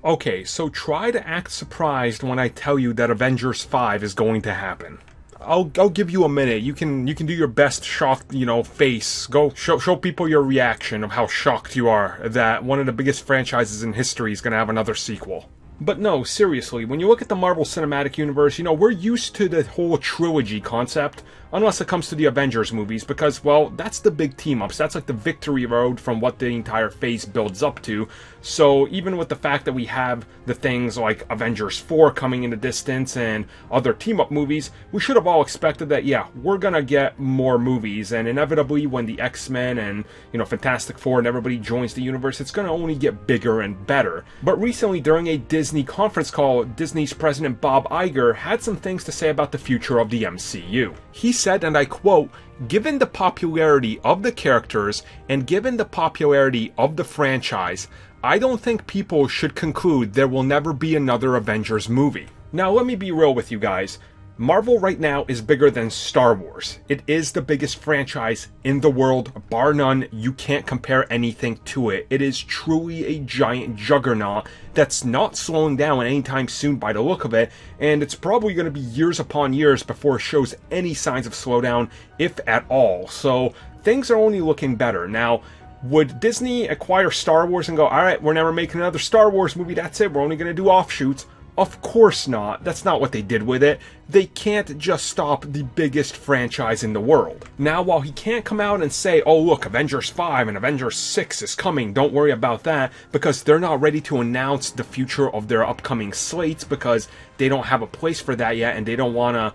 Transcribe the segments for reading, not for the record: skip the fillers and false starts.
Okay, so try to act surprised when I tell you that Avengers 5 is going to happen. I'll give you a minute. You can do your best shocked, face. Go show people your reaction of how shocked you are that one of the biggest franchises in history is going to have another sequel. But no, seriously, when you look at the Marvel Cinematic Universe, we're used to the whole trilogy concept, unless it comes to the Avengers movies, because, well, that's the big team-ups. That's like the victory road from what the entire phase builds up to. So even with the fact that we have the things like Avengers 4 coming in the distance and other team-up movies, we should have all expected that, yeah, we're gonna get more movies, and inevitably when the X-Men and, Fantastic Four and everybody joins the universe, it's gonna only get bigger and better. But recently, during a Disney conference call, Disney's president Bob Iger had some things to say about the future of the MCU. He said, and I quote, "Given the popularity of the characters and given the popularity of the franchise, I don't think people should conclude there will never be another Avengers movie." Now, let me be real with you guys. Marvel right now is bigger than Star Wars. It is the biggest franchise in the world, bar none. You can't compare anything to it. It is truly a giant juggernaut that's not slowing down anytime soon by the look of it, and it's probably going to be years upon years before it shows any signs of slowdown, if at all. So things are only looking better. Now, would Disney acquire Star Wars and go, alright, we're never making another Star Wars movie, that's it, we're only going to do offshoots? Of course not. That's not what they did with it. They can't just stop the biggest franchise in the world. Now, while he can't come out and say, oh look, Avengers 5 and Avengers 6 is coming, don't worry about that, because they're not ready to announce the future of their upcoming slates because they don't have a place for that yet, and they don't want to,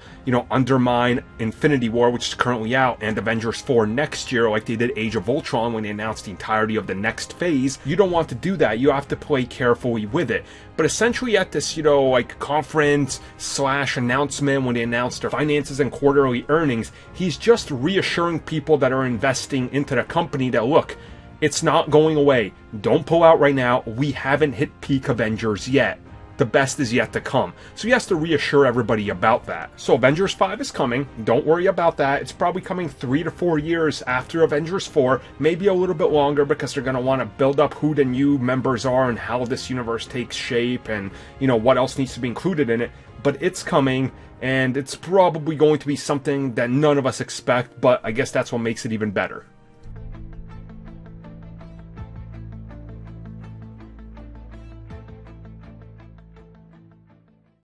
undermine Infinity War, which is currently out, and Avengers 4 next year, like they did Age of Ultron when they announced the entirety of the next phase. You don't want to do that. You have to play carefully with it. But essentially at this, conference / announcement when they announced their finances and quarterly earnings, he's just reassuring people that are investing into the company that, look, it's not going away. Don't pull out right now. We haven't hit peak Avengers yet. The best is yet to come. So he has to reassure everybody about that. So Avengers 5 is coming. Don't worry about that. It's probably coming 3 to 4 years after Avengers 4. Maybe a little bit longer because they're going to want to build up who the new members are and how this universe takes shape and, what else needs to be included in it. But it's coming, and it's probably going to be something that none of us expect, but I guess that's what makes it even better.